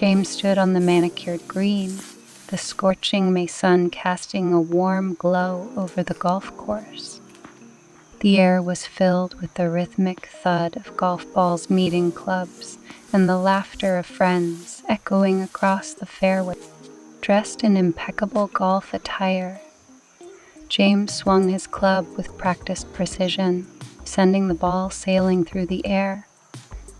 James stood on the manicured green, the scorching May sun casting a warm glow over the golf course. The air was filled with the rhythmic thud of golf balls meeting clubs and the laughter of friends echoing across the fairway. Dressed in impeccable golf attire, James swung his club with practiced precision, sending the ball sailing through the air.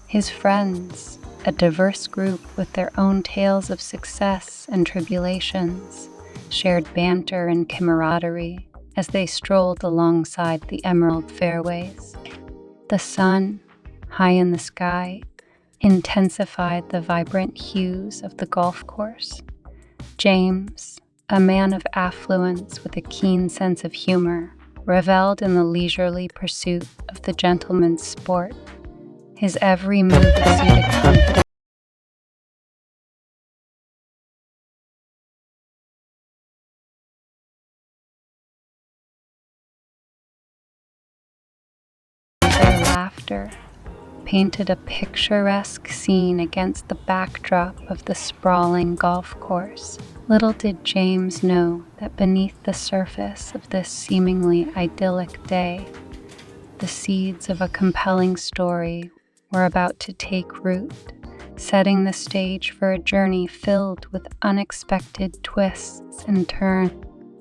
His friends, a diverse group with their own tales of success and tribulations, shared banter and camaraderie as they strolled alongside the emerald fairways. The sun, high in the sky, intensified the vibrant hues of the golf course. James, a man of affluence with a keen sense of humor, reveled in the leisurely pursuit of the gentleman's sport. His every move exuded confidence and laughter painted a picturesque scene against the backdrop of the sprawling golf course. Little did James know that beneath the surface of this seemingly idyllic day, the seeds of a compelling story were about to take root, setting the stage for a journey filled with unexpected twists and turns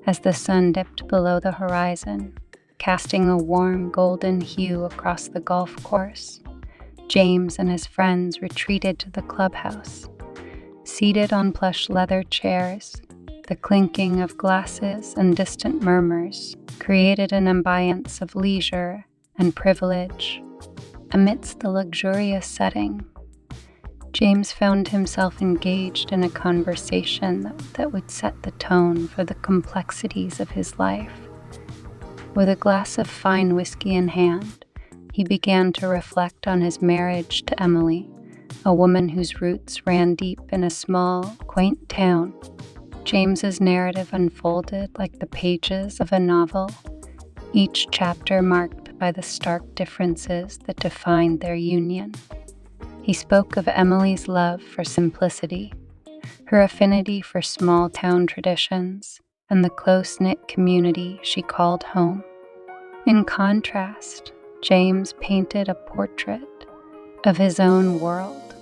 as the sun dipped below the horizon, casting a warm golden hue across the golf course. James and his friends retreated to the clubhouse. Seated on plush leather chairs, the clinking of glasses and distant murmurs created an ambience of leisure and privilege. Amidst the luxurious setting, James found himself engaged in a conversation that would set the tone for the complexities of his life. With a glass of fine whiskey in hand, he began to reflect on his marriage to Emily, a woman whose roots ran deep in a small, quaint town. James's narrative unfolded like the pages of a novel, each chapter marked by the stark differences that defined their union. He spoke of Emily's love for simplicity, her affinity for small-town traditions, and the close-knit community she called home. In contrast, James painted a portrait of his own world,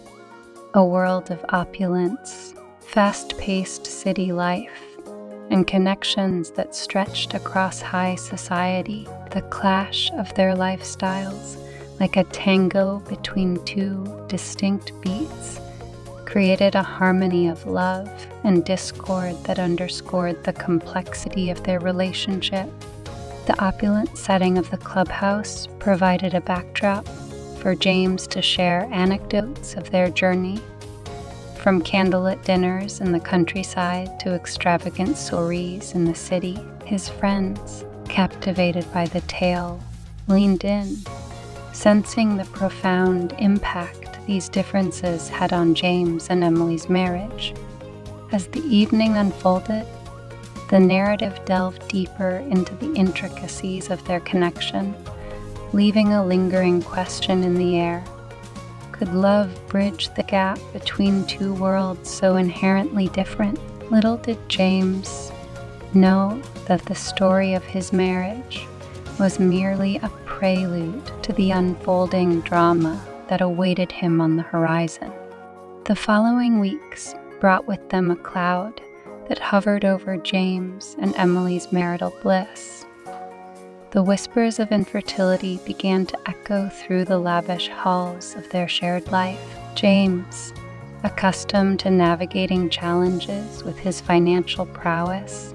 a world of opulence, fast-paced city life, and connections that stretched across high society. The clash of their lifestyles, like a tango between two distinct beats, created a harmony of love and discord that underscored the complexity of their relationship. The opulent setting of the clubhouse provided a backdrop for James to share anecdotes of their journey, from candlelit dinners in the countryside to extravagant soirees in the city. His friends, captivated by the tale, leaned in, sensing the profound impact these differences had on James and Emily's marriage. As the evening unfolded, the narrative delved deeper into the intricacies of their connection, leaving a lingering question in the air. Could love bridge the gap between two worlds so inherently different? Little did James know that the story of his marriage was merely a prelude to the unfolding drama that awaited him on the horizon. The following weeks brought with them a cloud that hovered over James and Emily's marital bliss. The whispers of infertility began to echo through the lavish halls of their shared life. James, accustomed to navigating challenges with his financial prowess,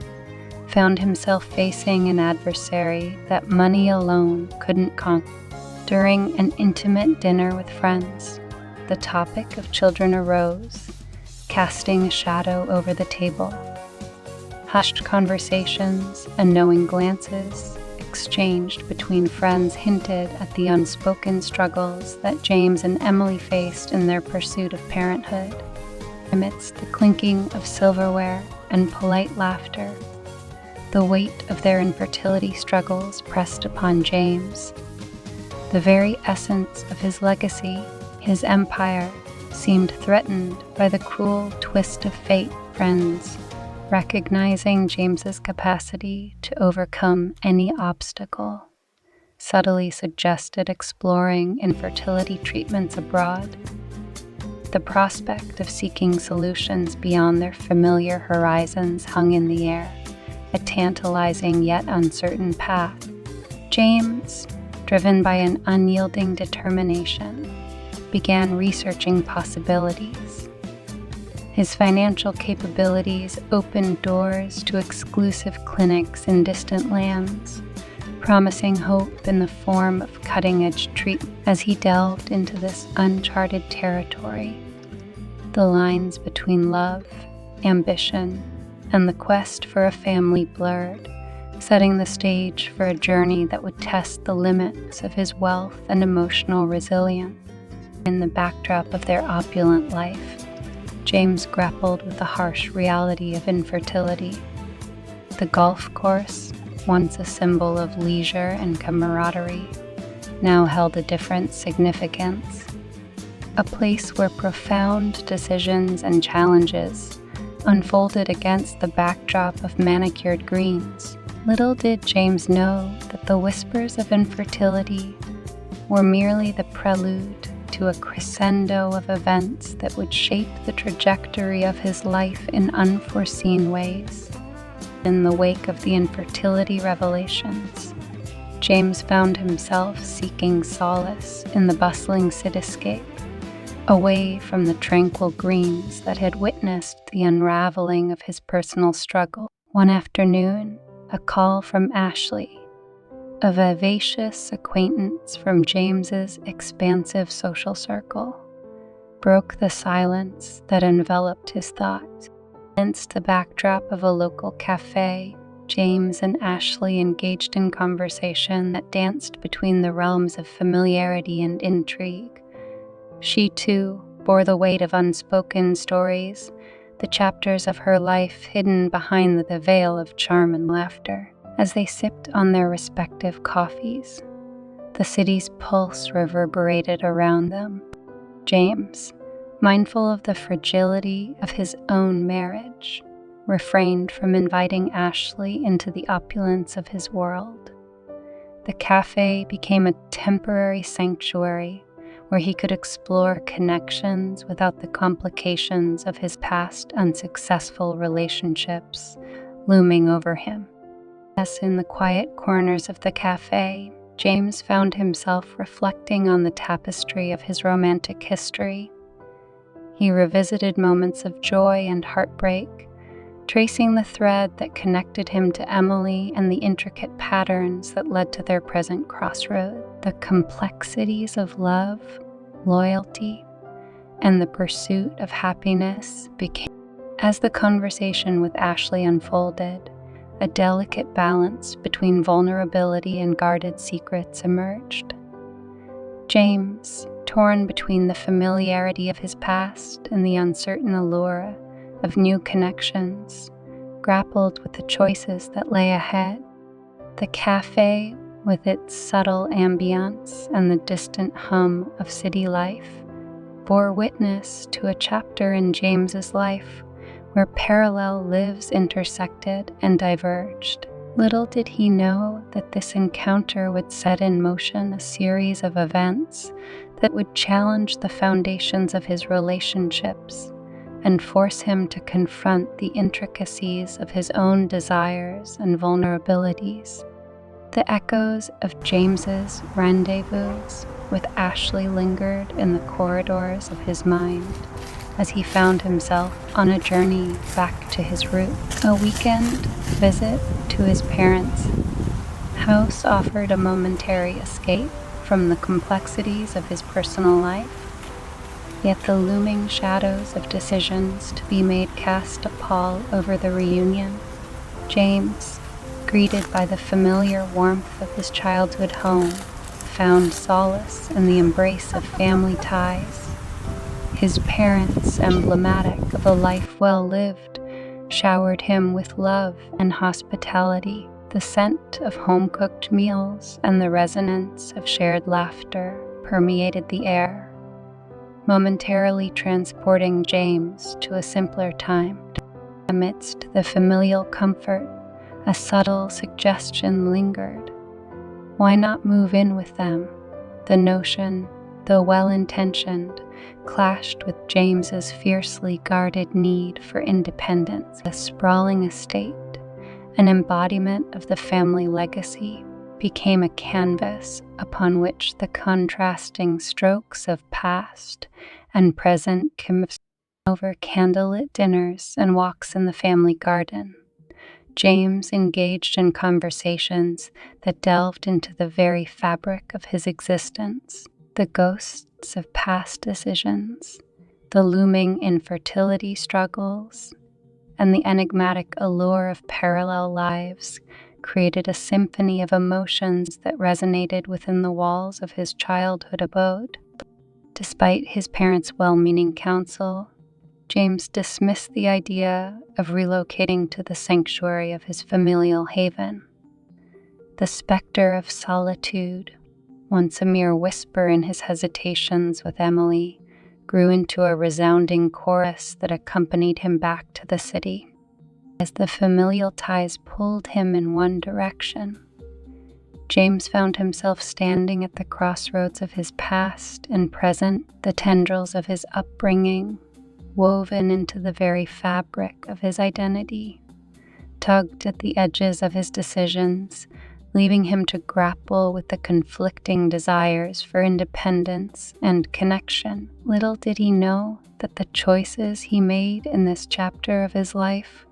found himself facing an adversary that money alone couldn't conquer. During an intimate dinner with friends, the topic of children arose, casting a shadow over the table. Hushed conversations and knowing glances exchanged between friends hinted at the unspoken struggles that James and Emily faced in their pursuit of parenthood. Amidst the clinking of silverware and polite laughter, the weight of their infertility struggles pressed upon James. The very essence of his legacy, his empire, seemed threatened by the cruel twist of fate. Friends, recognizing James's capacity to overcome any obstacle, subtly suggested exploring infertility treatments abroad. The prospect of seeking solutions beyond their familiar horizons hung in the air, a tantalizing yet uncertain path. James, driven by an unyielding determination, began researching possibilities. His financial capabilities opened doors to exclusive clinics in distant lands, promising hope in the form of cutting-edge treatment. As he delved into this uncharted territory, the lines between love, ambition, and the quest for a family blurred, setting the stage for a journey that would test the limits of his wealth and emotional resilience. In the backdrop of their opulent life, James grappled with the harsh reality of infertility. The golf course, once a symbol of leisure and camaraderie, now held a different significance. A place where profound decisions and challenges unfolded against the backdrop of manicured greens. Little did James know that the whispers of infertility were merely the prelude to a crescendo of events that would shape the trajectory of his life in unforeseen ways. In the wake of the infertility revelations, James found himself seeking solace in the bustling cityscape, away from the tranquil greens that had witnessed the unraveling of his personal struggle. One afternoon, a call from Ashley, a vivacious acquaintance from James's expansive social circle, broke the silence that enveloped his thoughts. Against the backdrop of a local cafe, James and Ashley engaged in conversation that danced between the realms of familiarity and intrigue. She, too, bore the weight of unspoken stories, the chapters of her life hidden behind the veil of charm and laughter. As they sipped on their respective coffees, the city's pulse reverberated around them. James, mindful of the fragility of his own marriage, refrained from inviting Ashley into the opulence of his world. The cafe became a temporary sanctuary where he could explore connections without the complications of his past unsuccessful relationships looming over him. As in the quiet corners of the cafe, James found himself reflecting on the tapestry of his romantic history. He revisited moments of joy and heartbreak, tracing the thread that connected him to Emily and the intricate patterns that led to their present crossroad. The complexities of love, loyalty, and the pursuit of happiness became, as the conversation with Ashley unfolded, a delicate balance between vulnerability and guarded secrets emerged. James, torn between the familiarity of his past and the uncertain allure of new connections, grappled with the choices that lay ahead. The cafe, with its subtle ambience and the distant hum of city life, bore witness to a chapter in James's life where parallel lives intersected and diverged. Little did he know that this encounter would set in motion a series of events that would challenge the foundations of his relationships and force him to confront the intricacies of his own desires and vulnerabilities. The echoes of James's rendezvous with Ashley lingered in the corridors of his mind as he found himself on a journey back to his roots. A weekend visit to his parents' house offered a momentary escape from the complexities of his personal life, yet the looming shadows of decisions to be made cast a pall over the reunion. James, greeted by the familiar warmth of his childhood home, found solace in the embrace of family ties. His parents, emblematic of a life well lived, showered him with love and hospitality. The scent of home-cooked meals and the resonance of shared laughter permeated the air, momentarily transporting James to a simpler time. Amidst the familial comfort, a subtle suggestion lingered. Why not move in with them? The notion, though well-intentioned, clashed with James's fiercely guarded need for independence. A sprawling estate, an embodiment of the family legacy, became a canvas upon which the contrasting strokes of past and present converged over candlelit dinners and walks in the family garden. James engaged in conversations that delved into the very fabric of his existence, the ghosts of past decisions, the looming infertility struggles, and the enigmatic allure of parallel lives created a symphony of emotions that resonated within the walls of his childhood abode. Despite his parents' well-meaning counsel, James dismissed the idea of relocating to the sanctuary of his familial haven. The specter of solitude, once a mere whisper in his hesitations with Emily, grew into a resounding chorus that accompanied him back to the city. As the familial ties pulled him in one direction, James found himself standing at the crossroads of his past and present, the tendrils of his upbringing woven into the very fabric of his identity, tugged at the edges of his decisions, leaving him to grapple with the conflicting desires for independence and connection. Little did he know that the choices he made in this chapter of his life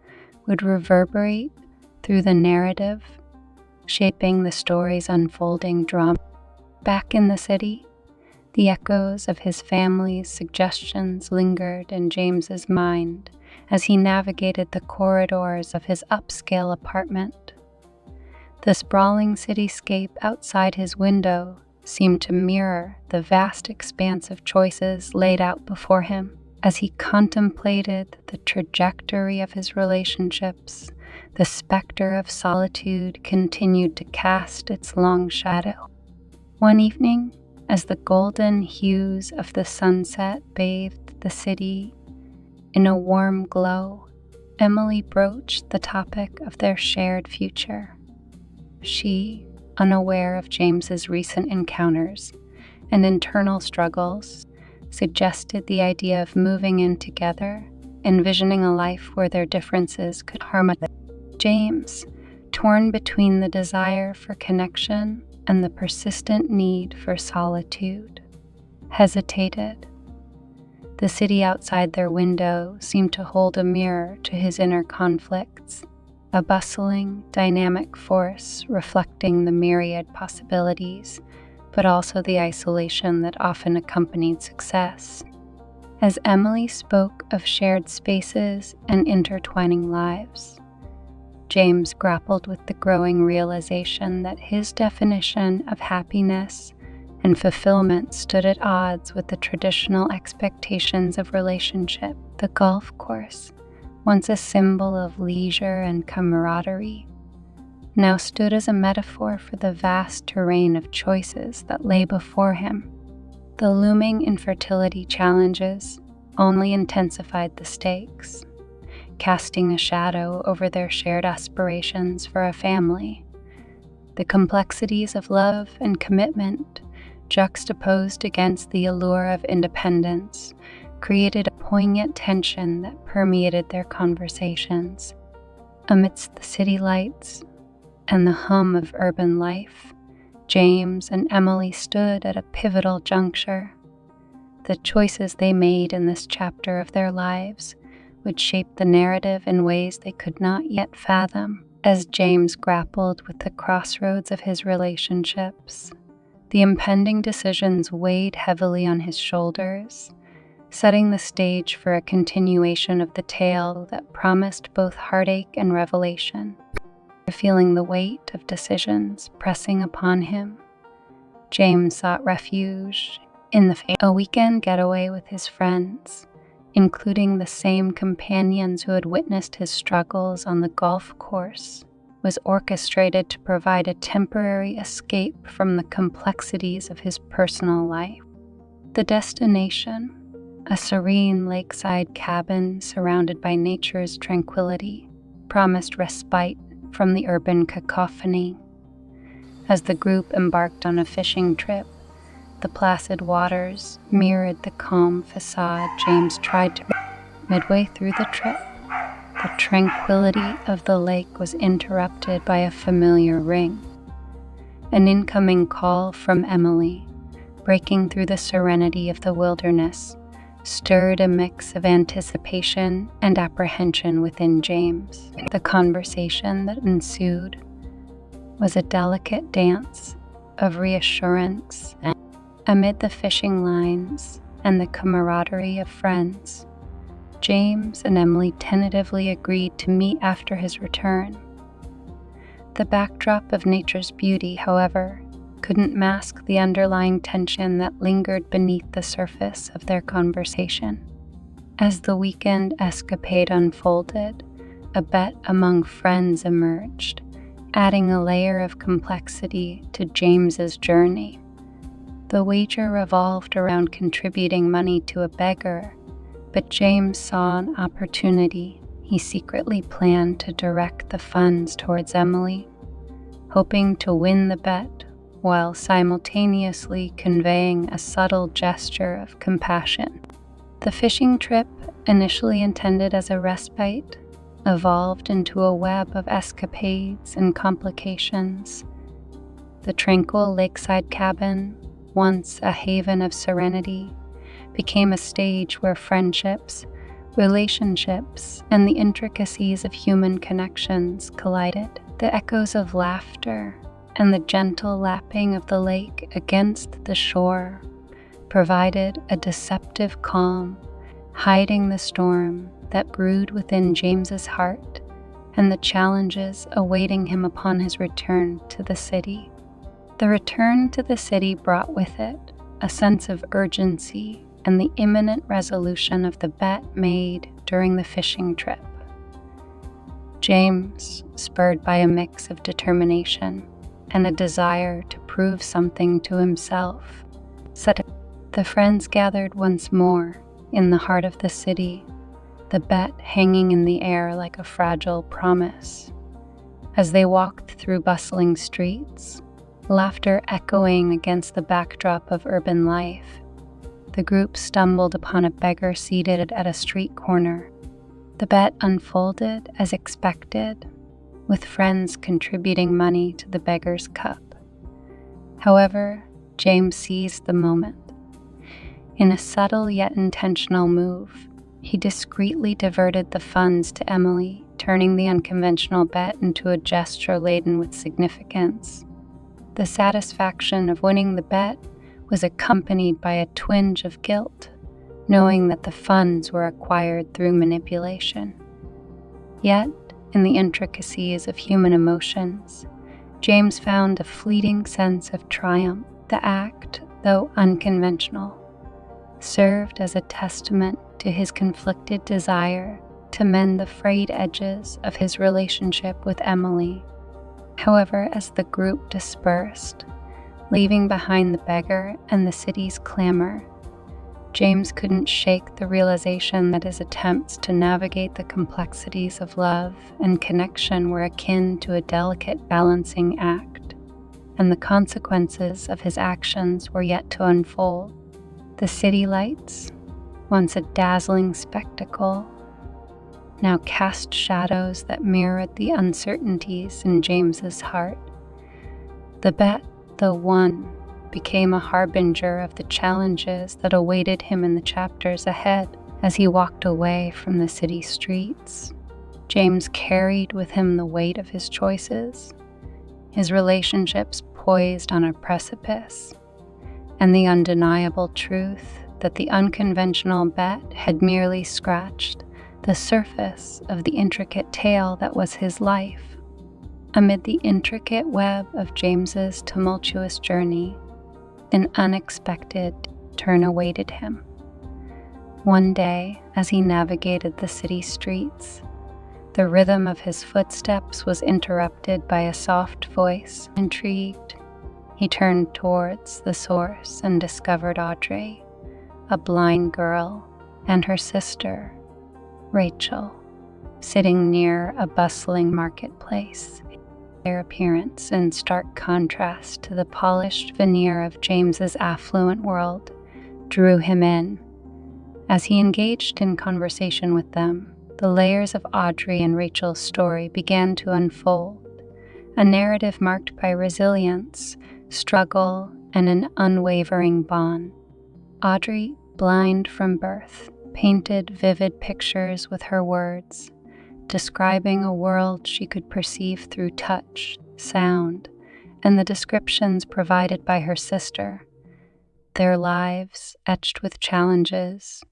would reverberate through the narrative, shaping the story's unfolding drama. Back in the city, the echoes of his family's suggestions lingered in James's mind as he navigated the corridors of his upscale apartment. The sprawling cityscape outside his window seemed to mirror the vast expanse of choices laid out before him. As he contemplated the trajectory of his relationships, the specter of solitude continued to cast its long shadow. One evening, as the golden hues of the sunset bathed the city in a warm glow, Emily broached the topic of their shared future. She, unaware of James's recent encounters and internal struggles, suggested the idea of moving in together, envisioning a life where their differences could harmonize. James, torn between the desire for connection and the persistent need for solitude, hesitated. The city outside their window seemed to hold a mirror to his inner conflicts, a bustling, dynamic force reflecting the myriad possibilities, but also the isolation that often accompanied success. As Emily spoke of shared spaces and intertwining lives, James grappled with the growing realization that his definition of happiness and fulfillment stood at odds with the traditional expectations of relationship. The golf course, once a symbol of leisure and camaraderie, now stood as a metaphor for the vast terrain of choices that lay before him. The looming infertility challenges only intensified the stakes, casting a shadow over their shared aspirations for a family. The complexities of love and commitment, juxtaposed against the allure of independence, created a poignant tension that permeated their conversations. Amidst the city lights and the hum of urban life, James and Emily stood at a pivotal juncture. The choices they made in this chapter of their lives would shape the narrative in ways they could not yet fathom. As James grappled with the crossroads of his relationships, the impending decisions weighed heavily on his shoulders, setting the stage for a continuation of the tale that promised both heartache and revelation. Feeling the weight of decisions pressing upon him, James sought refuge in a weekend getaway with his friends, including the same companions who had witnessed his struggles on the golf course, was orchestrated to provide a temporary escape from the complexities of his personal life. The destination, A serene lakeside cabin surrounded by nature's tranquility promised respite from the urban cacophony. As the group embarked on a fishing trip, the placid waters mirrored the calm facade James tried to. Midway through the trip, the tranquility of the lake was interrupted by a familiar ring. An incoming call from Emily, breaking through the serenity of the wilderness, stirred a mix of anticipation and apprehension within James. The conversation that ensued was a delicate dance of reassurance. Amid the fishing lines and the camaraderie of friends, James and Emily tentatively agreed to meet after his return. The backdrop of nature's beauty, however, couldn't mask the underlying tension that lingered beneath the surface of their conversation. As the weekend escapade unfolded, a bet among friends emerged, adding a layer of complexity to James's journey. The wager revolved around contributing money to a beggar, but James saw an opportunity. He secretly planned to direct the funds towards Emily, hoping to win the bet while simultaneously conveying a subtle gesture of compassion. The fishing trip, initially intended as a respite, evolved into a web of escapades and complications. The tranquil lakeside cabin, once a haven of serenity, became a stage where friendships, relationships, and the intricacies of human connections collided. The echoes of laughter and the gentle lapping of the lake against the shore provided a deceptive calm, hiding the storm that brewed within James's heart and the challenges awaiting him upon his return to the city. The return to the city brought with it a sense of urgency and the imminent resolution of the bet made during the fishing trip. James, spurred by a mix of determination and a desire to prove something to himself, the friends gathered once more in the heart of the city, the bet hanging in the air like a fragile promise. As they walked through bustling streets, laughter echoing against the backdrop of urban life, the group stumbled upon a beggar seated at a street corner. The bet unfolded as expected, with friends contributing money to the beggar's cup. However, James seized the moment. In a subtle yet intentional move, he discreetly diverted the funds to Emily, turning the unconventional bet into a gesture laden with significance. The satisfaction of winning the bet was accompanied by a twinge of guilt, knowing that the funds were acquired through manipulation. Yet, in the intricacies of human emotions, James found a fleeting sense of triumph. The act, though unconventional, served as a testament to his conflicted desire to mend the frayed edges of his relationship with Emily. However, as the group dispersed, leaving behind the beggar and the city's clamor, James couldn't shake the realization that his attempts to navigate the complexities of love and connection were akin to a delicate balancing act, and the consequences of his actions were yet to unfold. The city lights, once a dazzling spectacle, now cast shadows that mirrored the uncertainties in James's heart. The bet, though won, became a harbinger of the challenges that awaited him in the chapters ahead. As he walked away from the city streets, James carried with him the weight of his choices, his relationships poised on a precipice, and the undeniable truth that the unconventional bet had merely scratched the surface of the intricate tale that was his life. Amid the intricate web of James's tumultuous journey, an unexpected turn awaited him. One day, as he navigated the city streets, the rhythm of his footsteps was interrupted by a soft voice. Intrigued, he turned towards the source and discovered Audrey, a blind girl and her sister, Rachel, sitting near a bustling marketplace. Their appearance in stark contrast to the polished veneer of James's affluent world drew him in. As he engaged in conversation with them, the layers of Audrey and Rachel's story began to unfold, a narrative marked by resilience, struggle, and an unwavering bond. Audrey, blind from birth, painted vivid pictures with her words, describing a world she could perceive through touch, sound, and the descriptions provided by her sister. Their lives, etched with challenges,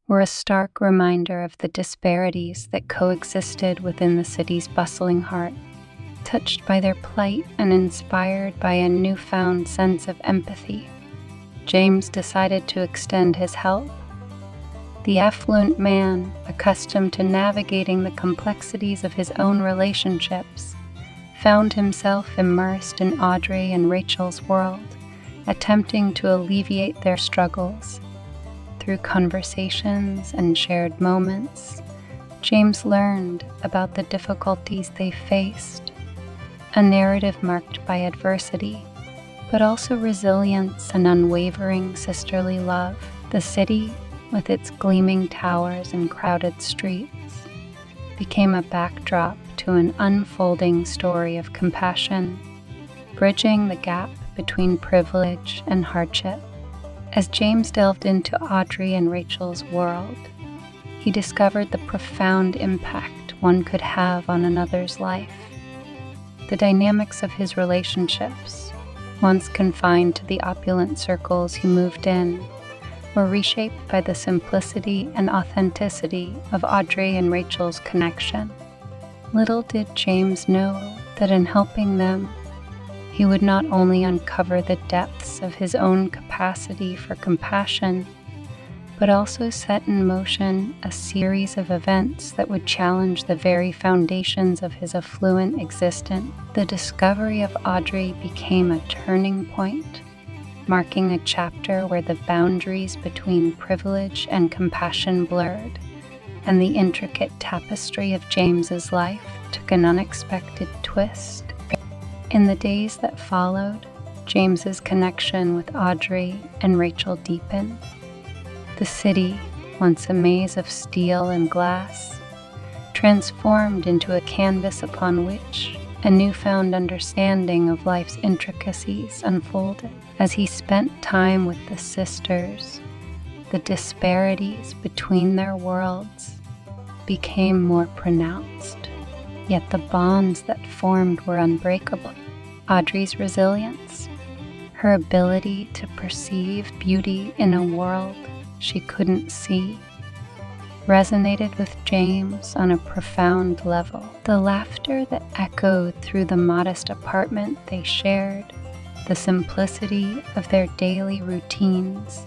were a stark reminder of the disparities that coexisted within the city's bustling heart. Touched by their plight and inspired by a newfound sense of empathy, James decided to extend his help. The affluent man, accustomed to navigating the complexities of his own relationships, found himself immersed in Audrey and Rachel's world, attempting to alleviate their struggles. Through conversations and shared moments, James learned about the difficulties they faced, a narrative marked by adversity, but also resilience and unwavering sisterly love. The city, with its gleaming towers and crowded streets, became a backdrop to an unfolding story of compassion, bridging the gap between privilege and hardship. As James delved into Audrey and Rachel's world, he discovered the profound impact one could have on another's life. The dynamics of his relationships, once confined to the opulent circles he moved in, were reshaped by the simplicity and authenticity of Audrey and Rachel's connection. Little did James know that in helping them, he would not only uncover the depths of his own capacity for compassion, but also set in motion a series of events that would challenge the very foundations of his affluent existence. The discovery of Audrey became a turning point, marking a chapter where the boundaries between privilege and compassion blurred, and the intricate tapestry of James's life took an unexpected twist. In the days that followed, James's connection with Audrey and Rachel deepened. The city, once a maze of steel and glass, transformed into a canvas upon which a newfound understanding of life's intricacies unfolded. As he spent time with the sisters, the disparities between their worlds became more pronounced, yet the bonds that formed were unbreakable. Audrey's resilience, her ability to perceive beauty in a world she couldn't see, resonated with James on a profound level. The laughter that echoed through the modest apartment they shared, the simplicity of their daily routines,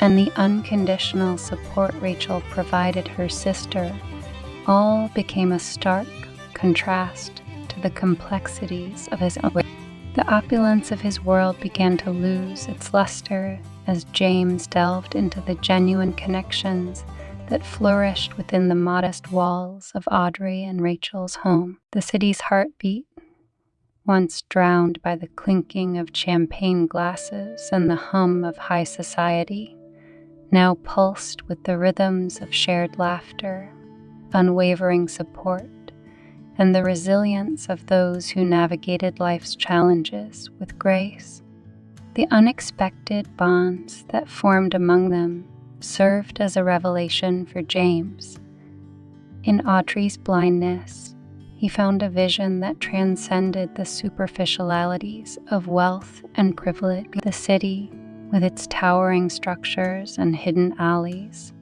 and the unconditional support Rachel provided her sister all became a stark contrast to the complexities of his own. The opulence of his world began to lose its luster as James delved into the genuine connections that flourished within the modest walls of Audrey and Rachel's home. The city's heartbeat, once drowned by the clinking of champagne glasses and the hum of high society, now pulsed with the rhythms of shared laughter, unwavering support, and the resilience of those who navigated life's challenges with grace. The unexpected bonds that formed among them served as a revelation for James. In Audrey's blindness, he found a vision that transcended the superficialities of wealth and privilege. The city, with its towering structures and hidden alleys,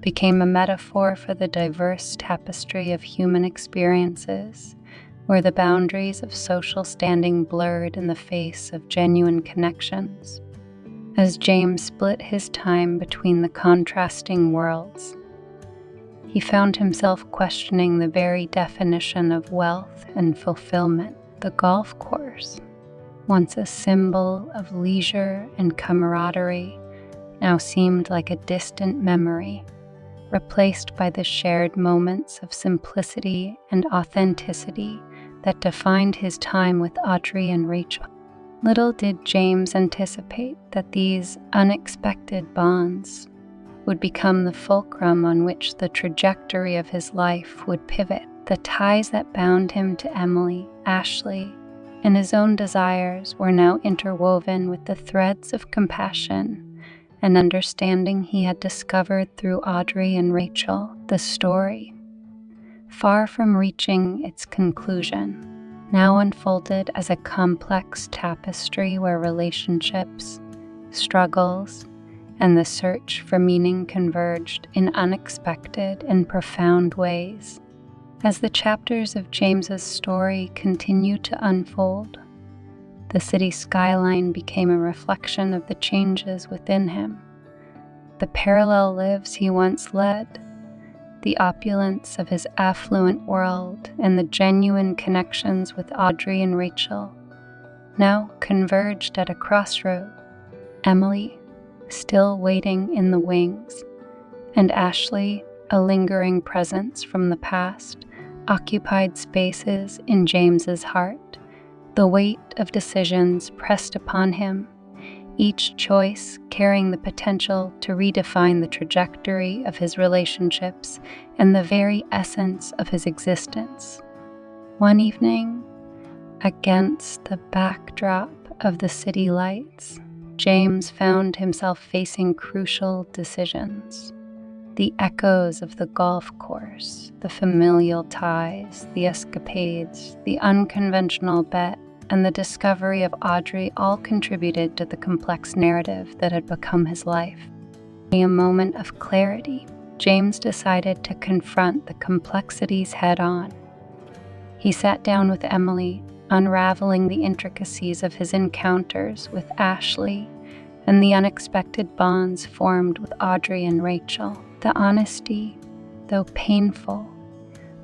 became a metaphor for the diverse tapestry of human experiences, where the boundaries of social standing blurred in the face of genuine connections. As James split his time between the contrasting worlds, he found himself questioning the very definition of wealth and fulfillment. The golf course, once a symbol of leisure and camaraderie, now seemed like a distant memory, replaced by the shared moments of simplicity and authenticity that defined his time with Audrey and Rachel. Little did James anticipate that these unexpected bonds would become the fulcrum on which the trajectory of his life would pivot. The ties that bound him to Emily, Ashley, and his own desires were now interwoven with the threads of compassion and understanding he had discovered through Audrey and Rachel. The story, far from reaching its conclusion, now unfolded as a complex tapestry where relationships, struggles, and the search for meaning converged in unexpected and profound ways. As the chapters of James's story continued to unfold, the city skyline became a reflection of the changes within him. The parallel lives he once led, the opulence of his affluent world, and the genuine connections with Audrey and Rachel now converged at a crossroad. Emily, still waiting in the wings, and Ashley, a lingering presence from the past, occupied spaces in James's heart. The weight of decisions pressed upon him, each choice carrying the potential to redefine the trajectory of his relationships and the very essence of his existence. One evening, against the backdrop of the city lights, James found himself facing crucial decisions. The echoes of the golf course, the familial ties, the escapades, the unconventional bet, and the discovery of Audrey all contributed to the complex narrative that had become his life. In a moment of clarity, James decided to confront the complexities head-on. He sat down with Emily, unraveling the intricacies of his encounters with Ashley and the unexpected bonds formed with Audrey and Rachel. The honesty, though painful,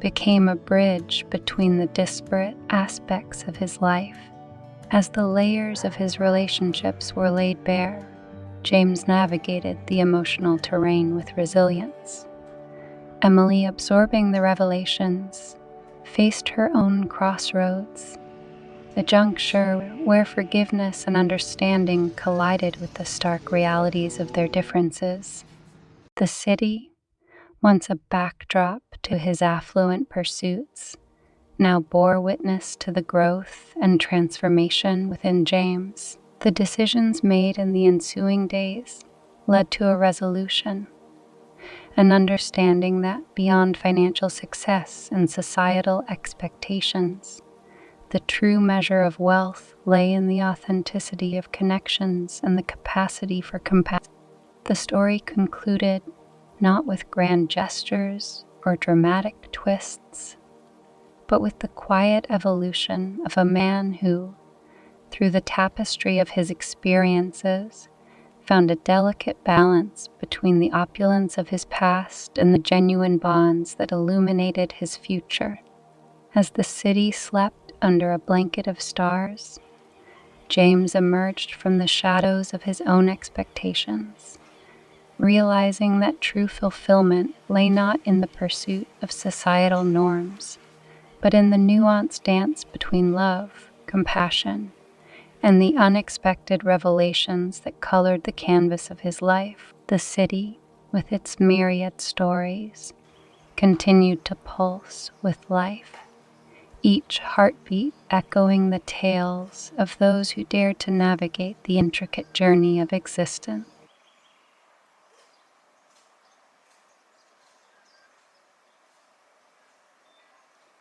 became a bridge between the disparate aspects of his life. As the layers of his relationships were laid bare, James navigated the emotional terrain with resilience. Emily, absorbing the revelations, faced her own crossroads, the juncture where forgiveness and understanding collided with the stark realities of their differences. The city, once a backdrop to his affluent pursuits, now bore witness to the growth and transformation within James. The decisions made in the ensuing days led to a resolution, an understanding that beyond financial success and societal expectations, the true measure of wealth lay in the authenticity of connections and the capacity for compassion. The story concluded not with grand gestures or dramatic twists, but with the quiet evolution of a man who, through the tapestry of his experiences, found a delicate balance between the opulence of his past and the genuine bonds that illuminated his future. As the city slept under a blanket of stars, James emerged from the shadows of his own expectations, realizing that true fulfillment lay not in the pursuit of societal norms, but in the nuanced dance between love, compassion, and the unexpected revelations that colored the canvas of his life. The city, with its myriad stories, continued to pulse with life, each heartbeat echoing the tales of those who dared to navigate the intricate journey of existence.